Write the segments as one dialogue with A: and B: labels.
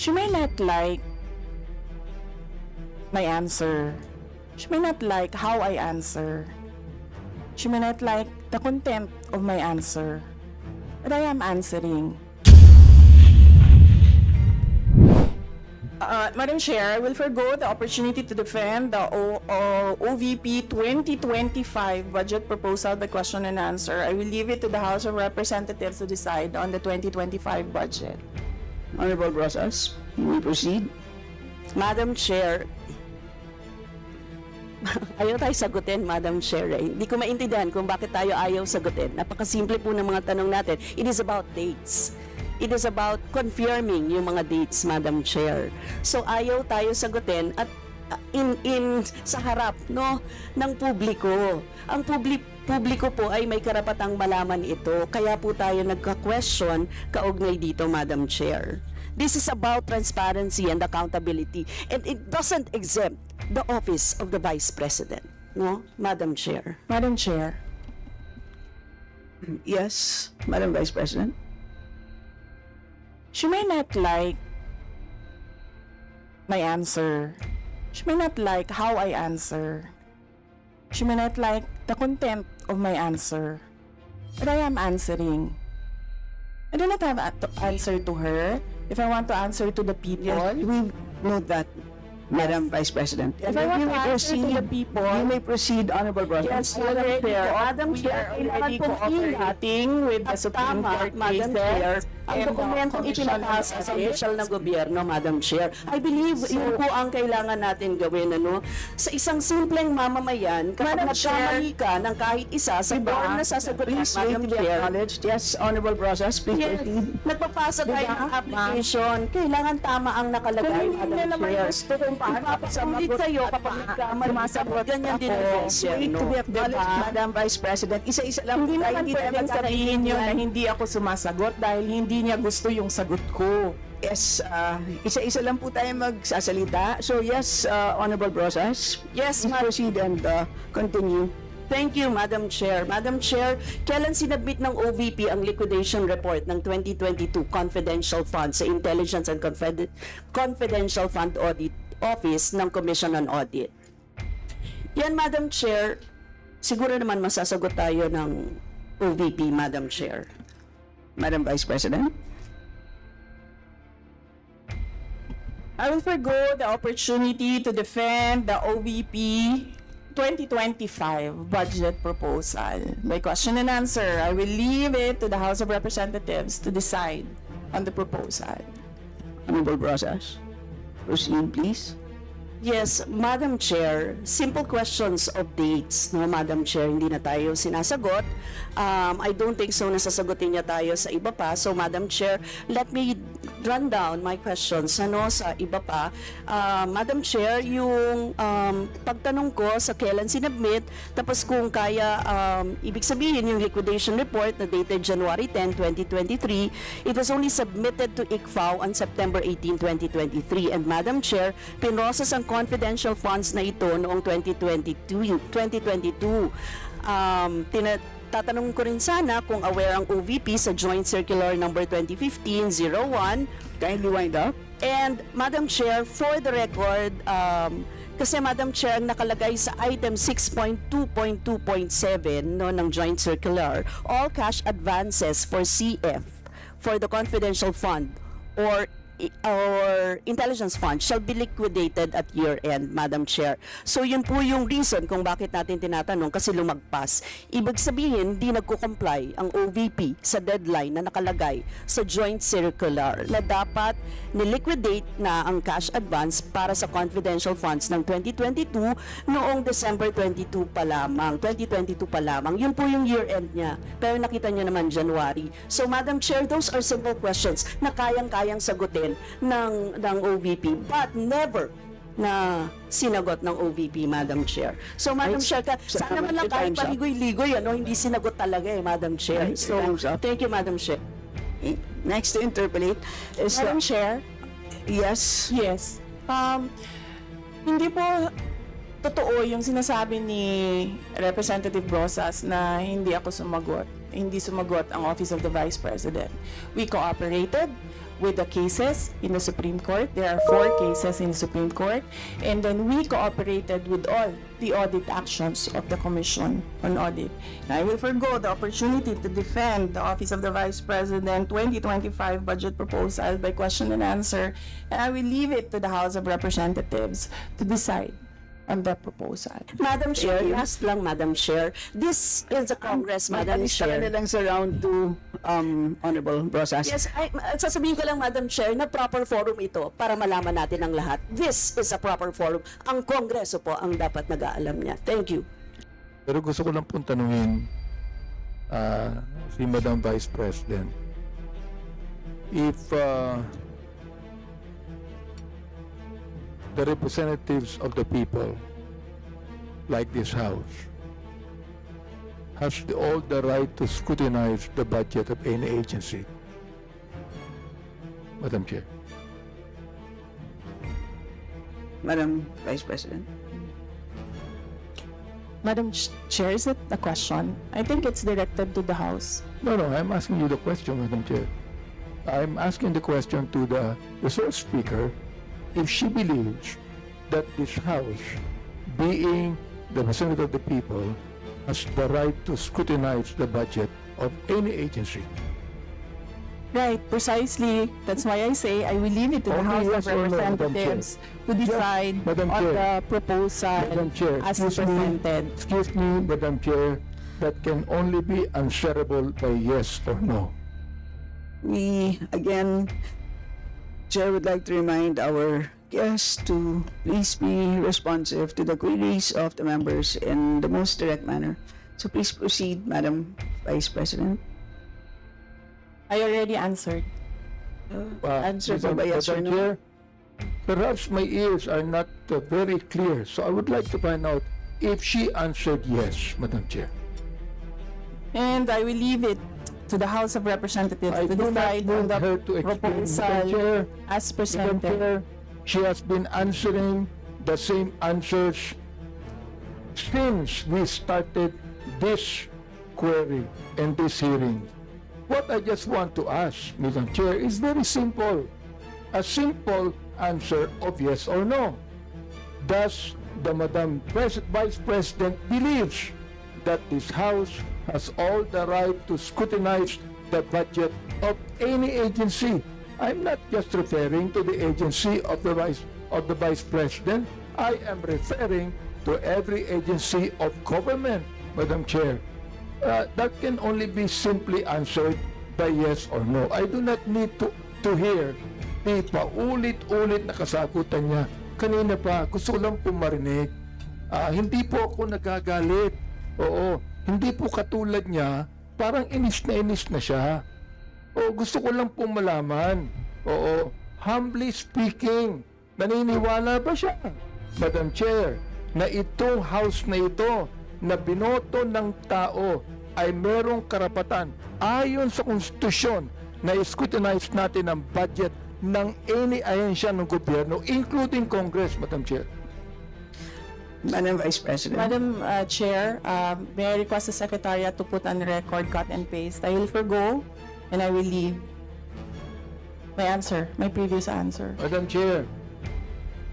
A: She may not like my answer. She may not like how I answer. She may not like the content of my answer. But I am answering. Madam Chair, I will forgo the opportunity to defend the OVP 2025 budget proposal by question and answer. I will leave it to the House of Representatives to decide on the 2025 budget.
B: Honorable Rosas, you may proceed.
C: Madam Chair, ayaw tayo sagutin, Madam Chair. Hindi ko maintindihan kung bakit tayo ayaw sagutin. Napakasimple po ng mga tanong natin. It is about dates. It is about confirming yung mga dates, Madam Chair. So ayaw tayo sagutin at sa harap ng publiko. Ang publiko po ay may karapatang malaman ito. Kaya po tayo nagka-question kaugnay dito, Madam Chair. This is about transparency and accountability, and it doesn't exempt the office of the Vice President, no, Madam Chair.
A: Madam Chair.
B: Yes, Madam Vice President.
A: She may not like my answer. She may not like how I answer. She may not like the content of my answer. But I am answering. I do not have to answer to her. If I want to answer to the people,
B: Yes, we know that, Madam Vice President.
A: If I want to answer to the people,
B: you may proceed, Honorable Rosas.
A: yes, Madam Chair.
C: Madam
A: We
C: Chair,
A: are already cooperating with the Supreme Court
C: Madam Chair,
A: cases
C: ang
A: and the
C: dokumentong
A: Commission
C: ipinapasa
A: on
C: sa
A: Ethics.
C: opisyal ng gobyerno, Madam Chair. I believe yun po ang kailangan natin gawin, sa isang simpleng mamamayan, kapag
A: Madam Chair,
C: nagkamali ka ng kahit isa sa form na sasagutin,
B: Please wait
C: Madam
B: to be
C: Chair.
B: acknowledged. Yes, Honorable Rosas, please
C: Yes,
B: proceed.
C: nagpapasa tayo
A: Diba,
C: ng application. Kailangan tama ang nakalagay,
A: Kung hindi
C: Madam
A: na naman
C: Chair.
A: gusto kung paano
C: Ipapasalit sa'yo kapag nagkamali, ganyan din ang
B: Wait to be
C: gobyerno.
B: acknowledged,
A: Diba?
B: Madam Vice President. Isa-isa lang
A: Hindi
B: tayo,
A: naman
B: tayo
A: pwedeng sabihin nyo na hindi ako sumasagot dahil hindi niya gusto yung sagot ko.
B: Yes, isa-isa lang po tayo magsasalita. So yes, Honorable Rosas,
C: Yes,
B: please proceed and continue.
C: Thank you, Madam Chair. Madam Chair, kailan sinabit ng OVP ang liquidation report ng 2022 confidential fund sa Intelligence and Confidential Fund Audit Office ng Commission on Audit? Yan, Madam Chair, siguro naman masasagot tayo ng OVP, Madam Chair.
B: Madam Vice President.
A: I will forgo the opportunity to defend the OVP 2025 budget proposal. By question and answer, I will leave it to the House of Representatives to decide on the proposal.
B: Honorable Rosas, proceed please.
C: Yes, Madam Chair, simple questions of dates, no, Madam Chair, hindi na tayo sinasagot. I don't think so nasasagutin niya tayo sa iba pa. So, Madam Chair, let me run down my questions sa iba pa. Madam Chair, yung pagtanong ko sa kailan sinubmit, tapos kung kaya, ibig sabihin yung liquidation report na dated January 10, 2023, it was only submitted to ICFAO on September 18, 2023. And Madam Chair, pinroses ang confidential funds na ito noong 2022. Tatanong ko rin sana kung aware ang OVP sa Joint Circular Number 2015-01.
B: Kindly wind up.
C: And Madam Chair, for the record, kasi Madam Chair, nakalagay sa item 6.2.2.7 ng Joint Circular, all cash advances for CF for the confidential fund or intelligence fund shall be liquidated at year-end, Madam Chair. So yun po yung reason kung bakit natin tinatanong, kasi lumagpas. Ibig sabihin, di nagko-comply ang OVP sa deadline na nakalagay sa joint circular na dapat niliquidate na ang cash advance para sa confidential funds ng 2022 noong December 2022 pa lamang. Yun po yung year-end niya. Pero nakita niyo naman January. So Madam Chair, those are simple questions na kayang-kayang sagutin ng OVP, but never na sinagot ng OVP, Madam Chair. So, Madam Chair, sana man lang kahit paligoy-ligoy, hindi sinagot talaga Madam Chair. So, thank you, Madam Chair.
B: Next to interpolate is
A: Madam Chair?
B: Yes.
A: Yes. Hindi po totoo yung sinasabi ni Representative Rosas na hindi ako sumagot. Hindi sumagot ang Office of the Vice President. We cooperated. with the cases in the Supreme Court. There are 4 cases in the Supreme Court. And then we cooperated with all the audit actions of the Commission on Audit. I will forgo the opportunity to defend the Office of the Vice President 2025 budget proposal by question and answer, and I will leave it to the House of Representatives to decide on the proposal.
C: Madam Chair, last lang, Madam Chair. This is the Congress, Madam
B: Chair.
C: Chair.
B: lang sa round 2, Honorable Brosas.
C: Yes, sasabihin ko lang, Madam Chair, na proper forum ito para malaman natin ang lahat. This is a proper forum. Ang Kongreso po ang dapat nag-aalam niya. Thank you.
D: Pero gusto ko lang pong tanungin si Madam Vice President, if the representatives of the people, like this House, has all the right to scrutinize the budget of any agency. Madam Chair.
B: Madam Vice President.
A: Madam Chair, is it a question? I think it's directed to the House.
D: No, I'm asking you the question, Madam Chair. I'm asking the question to the resource speaker, if she believes that this House, being the representative of the people, has the right to scrutinize the budget of any agency.
A: Right, precisely. That's why I say I will leave it to the
D: Only
A: House
D: yes
A: of
D: or no, Madam
A: Representatives to decide
D: Madam
A: on
D: Chair.
A: the proposal
D: Madam Chair,
A: as presented.
D: excuse me, Madam Chair, that can only be answerable by yes or no.
B: We, again, Chair would like to remind our guests to please be responsive to the queries of the members in the most direct manner. So please proceed, Madam Vice President.
A: I already answered.
B: Answer po ba yes or
D: Madam
B: no?
D: Chair, perhaps my ears are not very clear, so I would like to find out if she answered yes, Madam Chair.
A: And I will leave it to the House of Representatives
D: I
A: to
D: do not
A: decide on
D: want
A: the
D: her to explain, Madam
A: proposal
D: Chair.
A: as
D: Madam
A: presented.
D: Chair, she has been answering the same answers since we started this query and this hearing. What I just want to ask, Madam Chair, is very simple. A simple answer of yes or no. Does the Vice President believes that this House has all the right to scrutinize the budget of any agency? I'm not just referring to the agency of the Vice President. I am referring to every agency of government, Madam Chair. That can only be simply answered by yes or no. I do not need to hear the paulit-ulit na kasagutan niya. Kanina pa, gusto lang po marinig. Hindi po ako nagagalit. Oo, hindi po katulad niya, parang inis na siya. Oo, gusto ko lang po malaman. Oo, humbly speaking, naniniwala ba siya, Madam Chair, na itong House na ito, na binoto ng tao, ay merong karapatan ayon sa konstitusyon na scrutinize natin ang budget ng any ahensya ng gobyerno, including Congress, Madam Chair.
B: Madam Vice President.
A: Madam Chair, may I request the Secretariat to put on record cut and paste. I will forgo and I will leave my answer, my previous answer.
D: Madam Chair,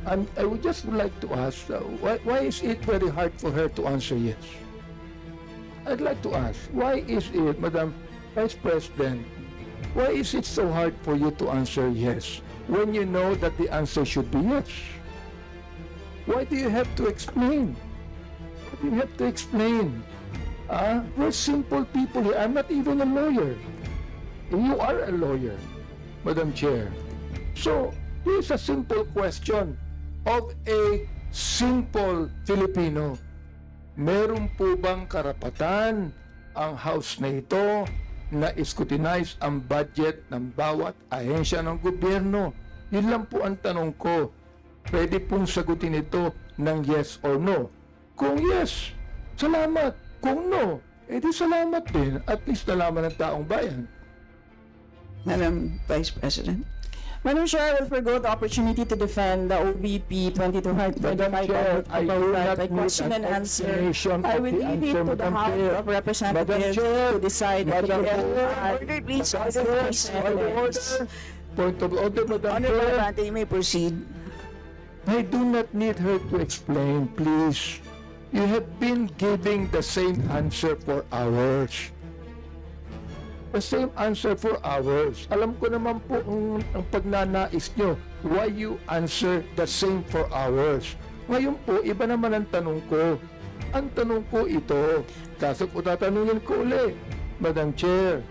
D: I would just like to ask, why is it very hard for her to answer yes? I'd like to ask, why is it, Madam Vice President, why is it so hard for you to answer yes when you know that the answer should be yes? Why do you have to explain? Why do you have to explain? We're simple people here. I'm not even a lawyer. You are a lawyer, Madam Chair. So, here's a simple question of a simple Filipino. Meron po bang karapatan ang House na ito na scrutinize ang budget ng bawat ahensya ng gobyerno? Yun lang po ang tanong ko. Pwede pong sagutin ito ng yes or no. Kung yes, salamat. Kung no, edi salamat din. At least nalaman ng taong bayan.
B: Madam Vice President.
A: Madam Chair, I will forgo the opportunity to defend the OVP 2025
D: Chair, I do not
A: by
D: need
A: question
D: an
A: and answer.
D: explanation
A: I
D: of
A: will
D: the
A: leave it
D: answer,
A: to the
D: Madam
A: House
D: Chair.
A: of Representatives
D: Madam Chair,
A: to decide
D: Madam
A: if
D: Chair,
A: are
B: Order, please.
A: as
B: Order,
A: presented.
B: order.
D: Point of order, Madam
B: Honorable
D: Chair.
B: Abante, you may proceed.
D: I do not need her to explain, please. You have been giving the same answer for hours. The same answer for hours. Alam ko naman po ang pagnanais nyo. Why you answer the same for hours? Ngayon po, iba naman ang tanong ko. Ang tanong ko ito, kaso po tatanungin ko uli, Madam Chair,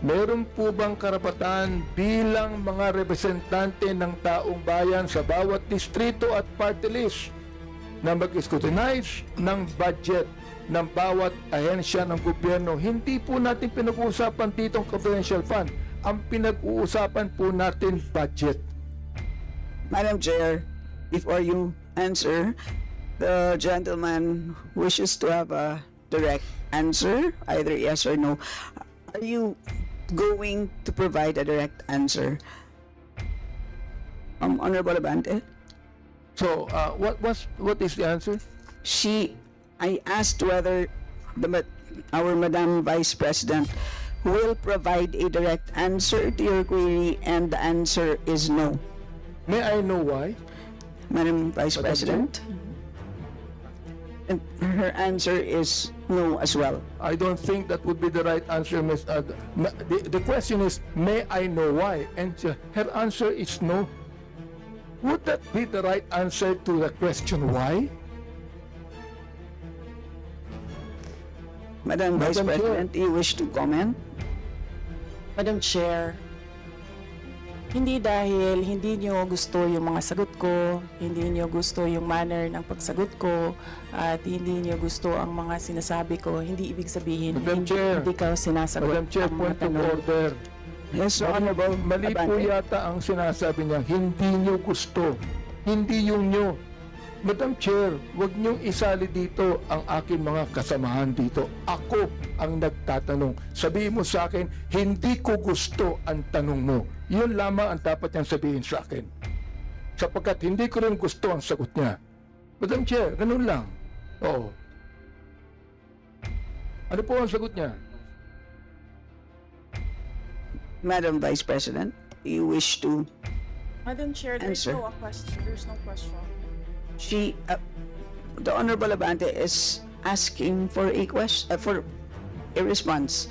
D: meron po bang karapatan bilang mga representante ng taong bayan sa bawat distrito at party list na mag-scrutinize ng budget ng bawat ahensya ng gobyerno? Hindi po natin pinag-uusapan ditong confidential fund. Ang pinag-uusapan po natin budget.
B: Madam Chair, before you answer, the gentleman wishes to have a direct answer, either yes or no. Are you going to provide a direct answer? Honorable Abante?
D: So, what is the answer?
B: I asked whether our Madam Vice President will provide a direct answer to your query, and the answer is no.
D: May I know why?
B: Madam Vice
D: Madam
B: President? And her answer is no as well.
D: I don't think that would be the right answer, Ms. The question is, may I know why? And her answer is no. Would that be the right answer to the question why?
B: Madam Vice
D: Madam Chair.
B: President, do you wish to comment?
A: Madam Chair, hindi dahil hindi nyo gusto yung mga sagot ko, hindi nyo gusto yung manner ng pagsagot ko, at hindi nyo gusto ang mga sinasabi ko, hindi ibig sabihin
D: Madam Chair.
A: hindi ka sinasagot
D: Madam Chair,
A: ang mga
D: point of
A: tanong.
D: order.
B: Yes, Honorable
D: Mali po
B: Abante.
D: yata ang sinasabi niya, hindi nyo gusto. Hindi yung nyo. Madam Chair, huwag niyong isali dito ang aking mga kasamahan dito. Ako ang nagtatanong. Sabihin mo sa akin, hindi ko gusto ang tanong mo. Yun lamang ang dapat niyang sabihin sa akin. Sapagkat hindi ko rin gusto ang sagot niya. Madam Chair, ganun lang. Oo. Ano po ang sagot niya?
B: Madam Vice President, do you wish to?
A: Madam Chair, there's
B: Answer.
A: no question. There's no question.
B: The Honorable Abante is asking for a question, for a response.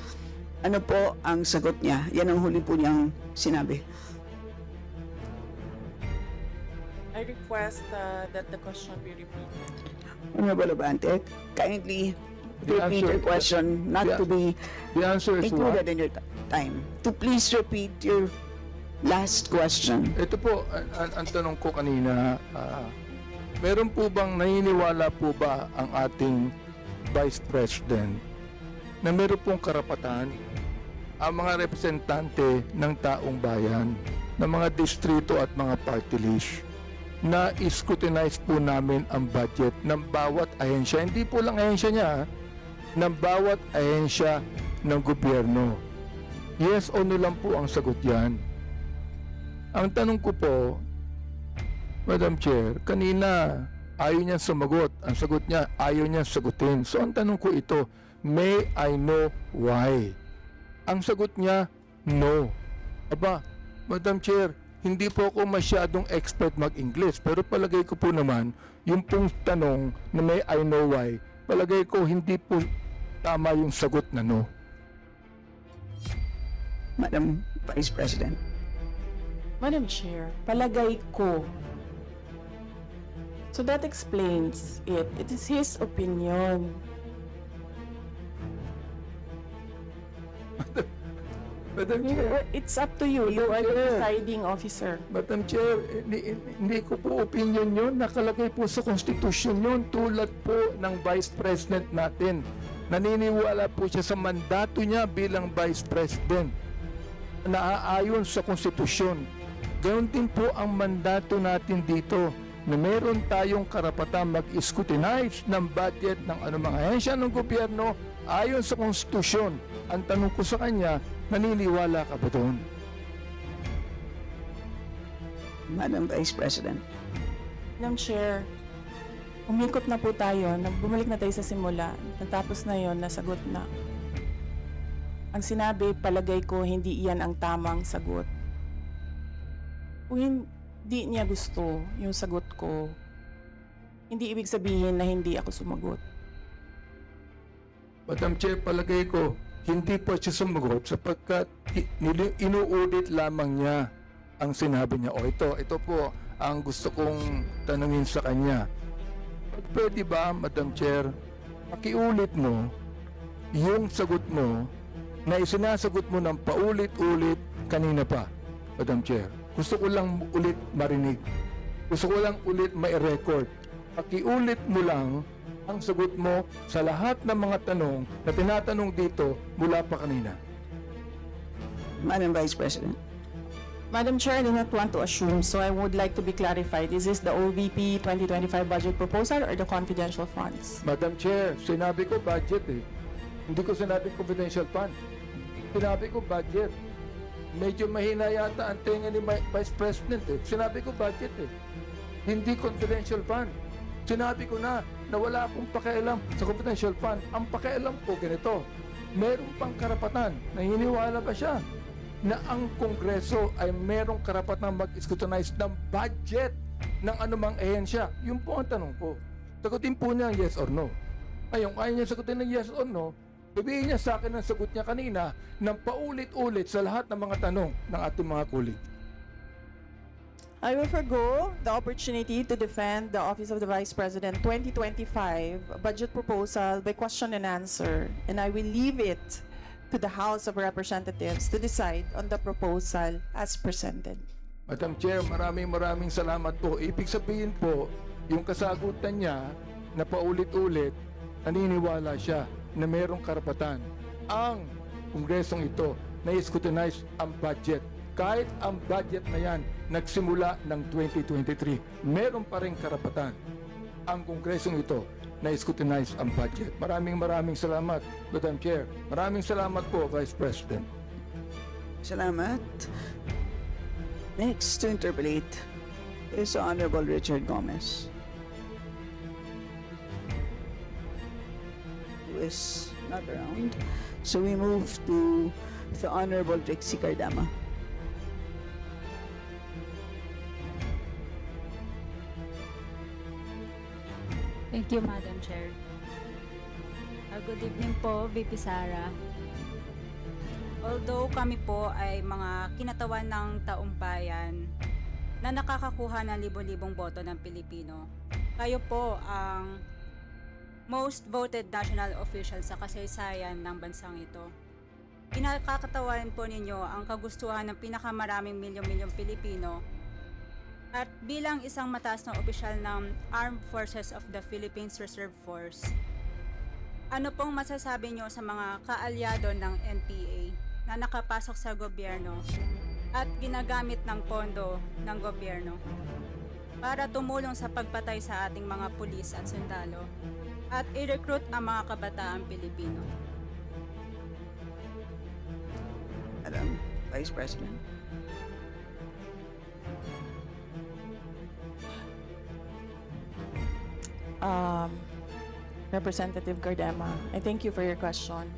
B: Ano po ang sagot niya? Yan ang huli po niyang sinabi.
A: I request that the question be repeated.
B: Honorable Abante, kindly
D: The
B: repeat
D: answer-
B: your question, not
D: the-
B: to be
D: The answer is what?
B: included in your time. To please repeat your last question.
D: Ito po, ang tanong ko kanina, meron po bang naniniwala po ba ang ating Vice President na meron pong karapatan ang mga representante ng taong bayan, ng mga distrito at mga party list na scrutinize po namin ang budget ng bawat ahensya, hindi po lang ahensya niya, ng bawat ahensya ng gobyerno. Yes o no lang po ang sagot yan. Ang tanong ko po, Madam Chair, kanina ayaw niya sumagot. Ang sagot niya, ayaw niya sagutin. So ang tanong ko ito, may I know why? Ang sagot niya, no. Aba, Madam Chair, hindi po ako masyadong expert mag-English, pero palagay ko po naman, yung pong tanong na may I know why, palagay ko hindi po tama yung sagot na no.
B: Madam Vice President.
A: Madam Chair, palagay ko. So that explains it. It is his opinion.
D: Madam Chair,
A: It's up to you. You are the
D: Chair.
A: presiding officer.
D: Madam Chair, hindi ko po opinion yun. Nakalagay po sa Constitution yun tulad po ng Vice President natin. Naniniwala po siya sa mandato niya bilang Vice President. Naaayon sa Konstitusyon. Gayon din po ang mandato natin dito na meron tayong karapatan mag-scrutinize ng budget ng anumang ahensya ng gobyerno ayon sa Konstitusyon. Ang tanong ko sa kanya, naniniwala ka ba doon?
B: Madam Vice President.
A: Madam Chair, umikot na po tayo. Bumalik na tayo sa simula. Natapos na yon, nasagot na. Ang sinabi, palagay ko, hindi iyan ang tamang sagot. Kung hindi niya gusto yung sagot ko, hindi ibig sabihin na hindi ako sumagot.
D: Madam Chair, palagay ko, hindi po siya sumagot sapagkat inuulit lamang niya ang sinabi niya. O ito po ang gusto kong tanungin sa kanya. Pwede ba, Madam Chair, pakiulit mo yung sagot mo na isinasagot mo ng paulit-ulit kanina pa, Madam Chair. Gusto ko lang ulit marinig. Gusto ko lang ulit ma-record. Pakiulit mo lang ang sagot mo sa lahat ng mga tanong na tinatanong dito mula pa kanina.
B: Madam Vice President.
A: Madam Chair, I do not want to assume, so I would like to be clarified. Is this the OVP 2025 budget proposal or the confidential funds?
D: Madam Chair, sinabi ko budget eh. Hindi ko sinabi confidential fund. Sinabi ko budget. Medyo mahina yata ang tinga ni Vice President eh. Sinabi ko budget eh. Hindi confidential fund. Sinabi ko na wala akong pakialam sa confidential fund. Ang pakialam ko ganito. Meron pang karapatan. Naniniwala ba siya na ang Kongreso ay merong karapatan mag-scrutinize ng budget ng anumang ehensya? Yun po ang tanong ko. Sagutin po niya yes or no. Ngayon, kaya niya sagutin ng yes or no, sabihin niya sa akin ang sagot niya kanina ng paulit-ulit sa lahat ng mga tanong ng ating mga kulig.
A: I will forgo the opportunity to defend the Office of the Vice President 2025 budget proposal by question and answer, and I will leave it to the House of Representatives to decide on the proposal as presented.
D: Madam Chair, maraming salamat po. Ibig sabihin po, yung kasagutan niya na paulit-ulit, naniniwala siya na mayroong karapatan ang Kongresong ito na i-scrutinize ang budget. Kahit ang budget na yan nagsimula ng 2023, meron pa rin karapatan ang Kongresong ito na i-scrutinize ang budget. Maraming salamat, Madam Chair. Maraming salamat po, Vice President.
B: Salamat. Next to interpolate is Honorable Richard Gomez, who is not around. So we move to the Honorable Trixie Cardama.
E: Thank you, Madam Chair. Good evening po, VP Sara. Although kami po ay mga kinatawan ng taong bayan na nakakakuha ng libo-libong boto ng Pilipino, kayo po ang most voted national official sa kasaysayan ng bansang ito. Pinakakatawan po ninyo ang kagustuhan ng pinakamaraming milyong-milyong Pilipino. At bilang isang mataas na opisyal ng Armed Forces of the Philippines Reserve Force, ano pong masasabi nyo sa mga kaalyado ng NPA na nakapasok sa gobyerno at ginagamit ng pondo ng gobyerno para tumulong sa pagpatay sa ating mga pulis at sundalo at i-recruit ang mga kabataang Pilipino?
B: Madam Vice President.
A: Representative Cardama, I thank you for your question.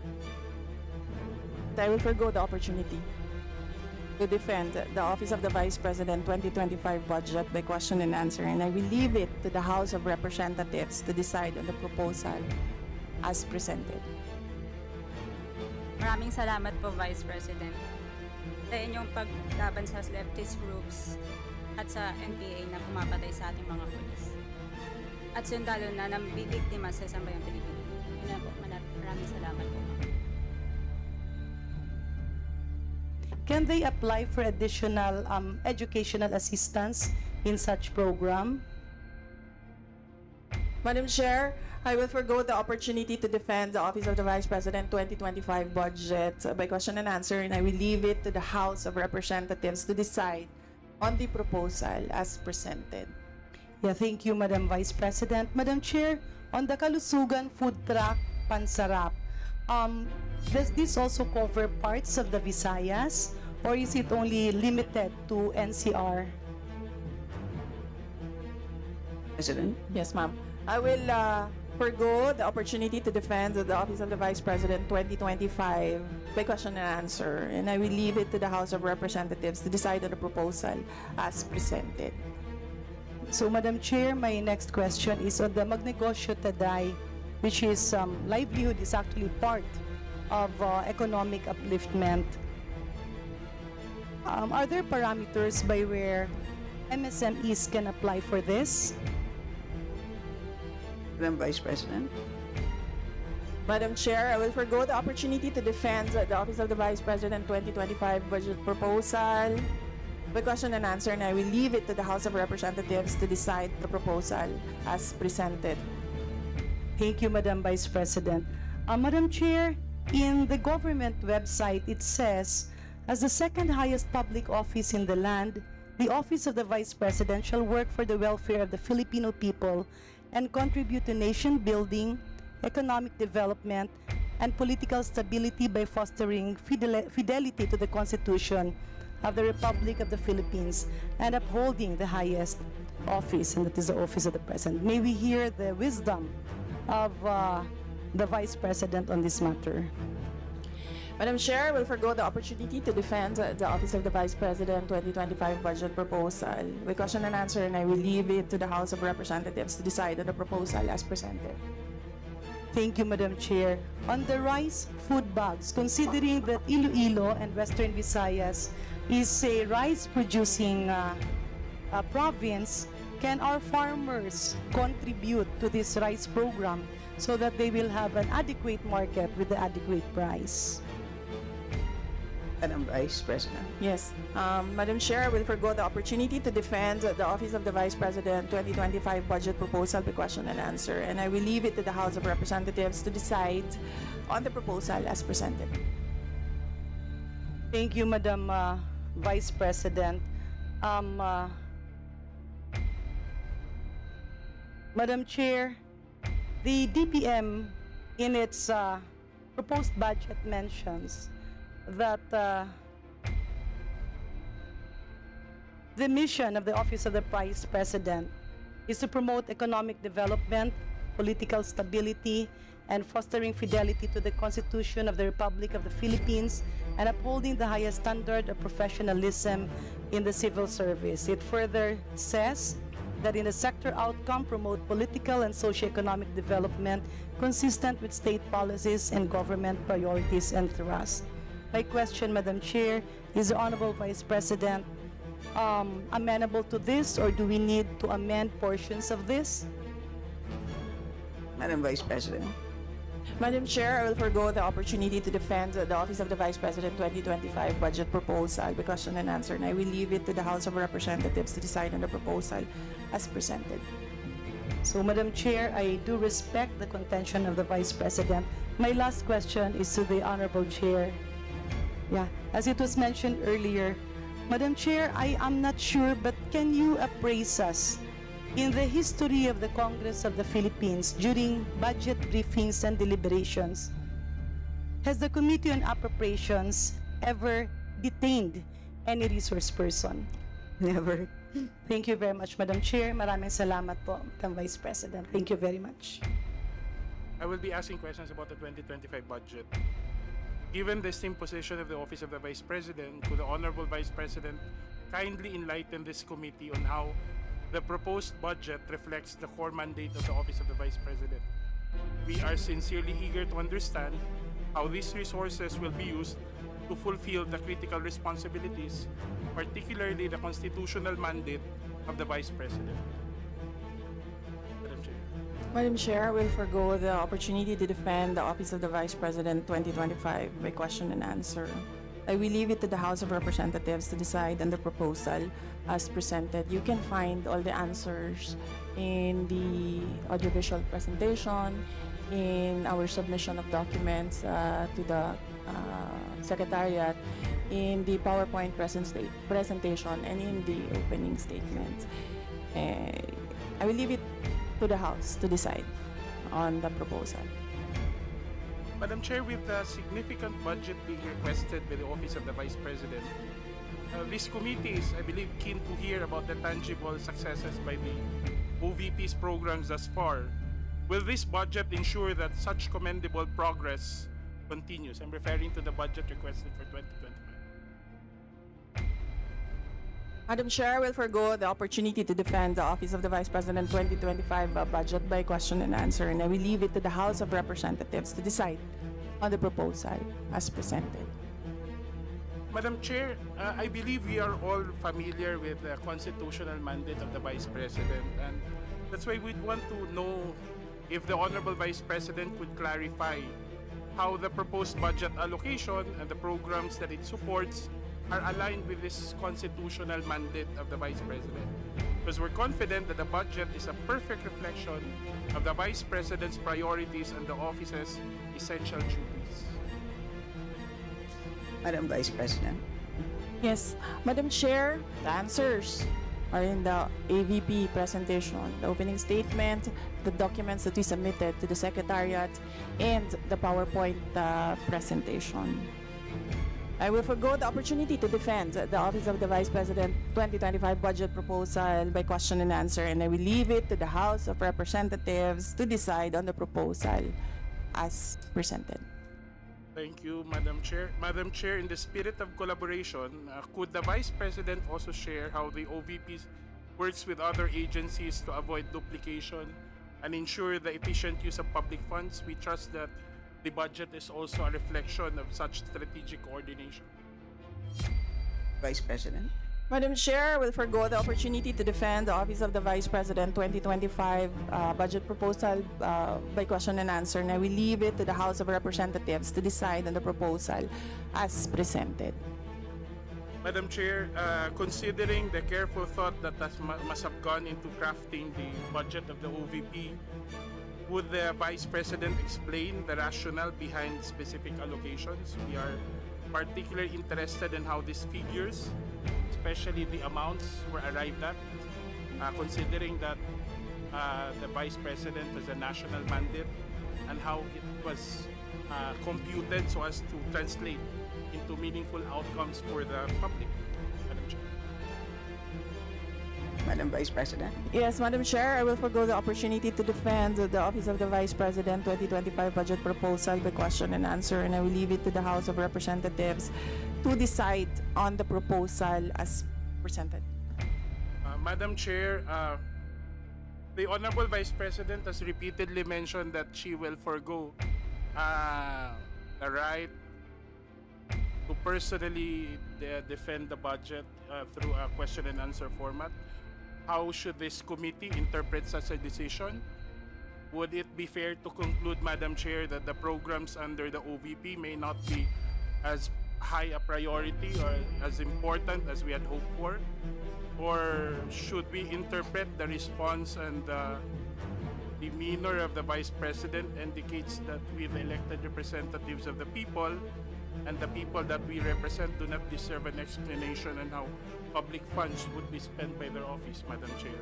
A: I will forgo the opportunity to defend the Office of the Vice President 2025 budget by question and answer, and I will leave it to the House of Representatives to decide on the proposal as presented.
E: Maraming salamat po, Vice President, sa inyong paglaban sa leftist groups at sa NPA na pumapatay sa ating mga pulis at sundalo na nambibiktima sa isang bayang Pilipino. Yun na po, maraming salamat po.
F: Can they apply for additional educational assistance in such program?
A: Madam Chair, I will forgo the opportunity to defend the Office of the Vice President 2025 budget by question and answer, and I will leave it to the House of Representatives to decide on the proposal as presented.
F: Yeah, thank you, Madam Vice President. Madam Chair, on the Kalusugan Food Truck Pansarap, does this also cover parts of the Visayas, or is it only limited to NCR?
B: President.
A: Yes, ma'am. I will forgo the opportunity to defend the Office of the Vice President 2025 by question and answer, and I will leave it to the House of Representatives to decide on the proposal as presented.
F: So, Madam Chair, my next question is on the Magnegosyo Taday, which is livelihood is actually part of economic upliftment. Are there parameters by where MSMEs can apply for this?
B: Madam Vice President.
A: Madam Chair, I will forgo the opportunity to defend the Office of the Vice President 2025 budget proposal by question and answer, and I will leave it to the House of Representatives to decide the proposal as presented.
F: Thank you, Madam Vice President. Madam Chair, in the government website, it says, as the second highest public office in the land, the Office of the Vice President shall work for the welfare of the Filipino people and contribute to nation building, economic development, and political stability by fostering fidelity to the Constitution of the Republic of the Philippines and upholding the highest office, and that is the office of the President. May we hear the wisdom of the Vice President on this matter.
A: Madam Chair, I will forgo the opportunity to defend the Office of the Vice President 2025 budget proposal by question and answer, and I will leave it to the House of Representatives to decide on the proposal as presented.
F: Thank you, Madam Chair. On the rice food bags, considering that Iloilo and Western Visayas is a rice-producing province, can our farmers contribute to this rice program so that they will have an adequate market with the adequate price?
B: Madam Vice President.
A: Yes. Madam Chair, I will forgo the opportunity to defend the Office of the Vice President 2025 budget proposal by question and answer, and I will leave it to the House of Representatives to decide on the proposal as presented.
F: Thank you, Madam Vice President. Madam Chair, the DPM in its proposed budget mentions that the mission of the Office of the Vice President is to promote economic development, political stability, and fostering fidelity to the Constitution of the Republic of the Philippines and upholding the highest standard of professionalism in the civil service. It further says that in the sector outcome, promote political and socio-economic development consistent with state policies and government priorities and thrusts. My question, Madam Chair, is the Honorable Vice President amenable to this, or do we need to amend portions of this?
B: Madam Vice President.
A: Madam Chair, I will forgo the opportunity to defend the Office of the Vice President 2025 budget proposal by question and answer, and I will leave it to the House of Representatives to decide on the proposal as presented.
F: So, Madam Chair, I do respect the contention of the Vice President. My last question is to the Honorable Chair. Yeah, as it was mentioned earlier, Madam Chair, I am not sure, but can you appraise us in the history of the Congress of the Philippines during budget briefings and deliberations? Has the Committee on Appropriations ever detained any resource person?
B: Never.
F: Thank you very much, Madam Chair. Maraming salamat po, Madam Vice President. Thank you very much.
G: I will be asking questions about the 2025 budget. Given the esteemed position of the Office of the Vice President, could the Honorable Vice President kindly enlighten this committee on how the proposed budget reflects the core mandate of the Office of the Vice President? We are sincerely eager to understand how these resources will be used to fulfill the critical responsibilities, particularly the constitutional mandate of the Vice President. Madam Chair.
A: Madam Chair, I will forgo the opportunity to defend the Office of the Vice President 2025 by question and answer. I will leave it to the House of Representatives to decide on the proposal as presented. You can find all the answers in the audiovisual presentation, in our submission of documents to the Secretariat, in the PowerPoint presentation, and in the opening statement. I will leave it to the House to decide on the proposal.
G: Madam Chair, with the significant budget being requested by the Office of the Vice President, this committee is, I believe, keen to hear about the tangible successes by the OVP's programs thus far. Will this budget ensure that such commendable progress continues? I'm referring to the budget requested for 2025.
A: Madam Chair, I will forgo the opportunity to defend the Office of the Vice President 2025 budget by question and answer, and I will leave it to the House of Representatives to decide on the proposal as presented.
G: Madam Chair, I believe we are all familiar with the constitutional mandate of the Vice President, and that's why we'd want to know if the Honorable Vice President could clarify how the proposed budget allocation and the programs that it supports are aligned with this constitutional mandate of the Vice President. Because we're confident that the budget is a perfect reflection of the Vice President's priorities and the office's essential duties.
B: Madam Vice President.
A: Yes, Madam Chair, the answers are in the AVP presentation, the opening statement, the documents that we submitted to the Secretariat, and the PowerPoint presentation. I will forgo the opportunity to defend the Office of the Vice President 2025 budget proposal by question and answer, and I will leave it to the House of Representatives to decide on the proposal as presented.
G: Thank you, Madam Chair. Madam Chair, in the spirit of collaboration, could the Vice President also share how the OVP works with other agencies to avoid duplication and ensure the efficient use of public funds? We trust that the budget is also a reflection of such strategic coordination.
B: Vice President.
A: Madam Chair, I will forgo the opportunity to defend the Office of the Vice President 2025 budget proposal by question and answer, and I will leave it to the House of Representatives to decide on the proposal as presented.
G: Madam Chair, considering the careful thought that must have gone into crafting the budget of the OVP, would the Vice President explain the rationale behind specific allocations? We are particularly interested in how these figures, especially the amounts, were arrived at, considering that the Vice President has a national mandate, and how it was computed so as to translate into meaningful outcomes for the public. Madam Chair.
B: Madam Vice President.
A: Yes, Madam Chair, I will forgo the opportunity to defend the Office of the Vice President 2025 budget proposal by question and answer, and I will leave it to the House of Representatives to decide on the proposal as presented.
G: Madam Chair, the Honorable Vice President has repeatedly mentioned that she will forgo the right to personally defend the budget through a question and answer format. How should this committee interpret such a decision? Would it be fair to conclude, Madam Chair, that the programs under the OVP may not be as high a priority or as important as we had hoped for? Or should we interpret the response and the demeanor of the Vice President indicates that we, the elected representatives of the people, and the people that we represent do not deserve an explanation on how public funds would be spent by their office, Madam Chair?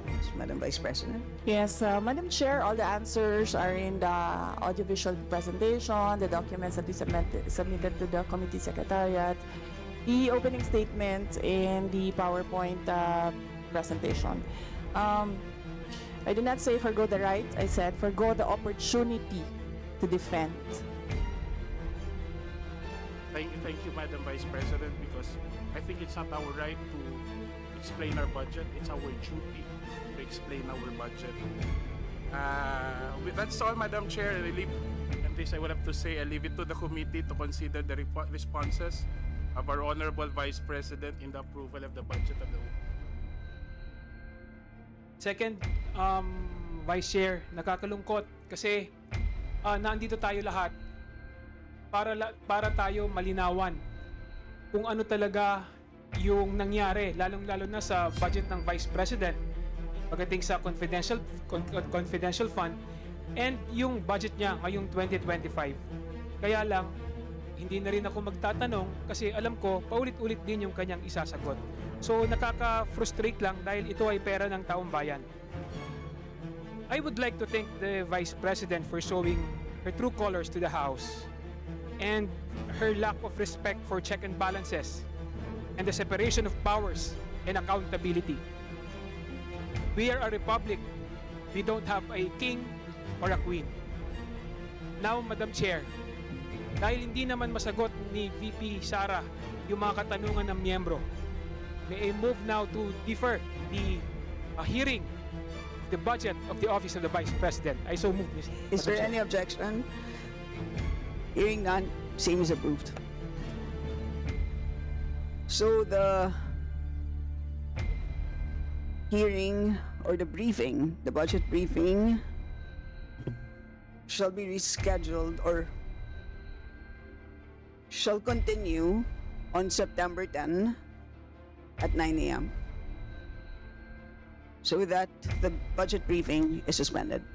B: Yes, Madam Vice President.
A: Yes, Madam Chair, all the answers are in the audiovisual presentation, the documents that we submitted to the committee secretariat, the opening statement, and the PowerPoint presentation. I did not say forgo the right, I said forgo the opportunity to defend.
G: Thank you, Madam Vice President, because I think it's not our right to explain our budget. It's our duty to explain our budget. That's all, Madam Chair. And this I would have to say, I leave it to the committee to consider the responses of our Honorable Vice President in the approval of the budget of the OVP.
H: Second, Vice Chair, nakakalungkot kasi nandito tayo lahat para tayo malinawan kung ano talaga yung nangyari, lalong-lalo na sa budget ng Vice President pagdating sa confidential fund and yung budget niya ngayong 2025. Kaya lang, hindi na rin ako magtatanong kasi alam ko, paulit-ulit din yung kanyang isasagot. So, nakaka-frustrate lang dahil ito ay pera ng taong bayan. I would like to thank the Vice President for showing her true colors to the House and her lack of respect for check and balances and the separation of powers and accountability. We are a republic. We don't have a king or a queen. Now, Madam Chair, dahil hindi naman masagot ni VP Sara yung mga katanungan ng miyembro, may I move now to defer the hearing of the budget of the Office of the Vice President. I so move, Ms.
B: Is there any objection? Hearing none, same is approved. So the hearing or the briefing, the budget briefing, shall be rescheduled or shall continue on September 10 at 9 a.m. So with that, the budget briefing is suspended.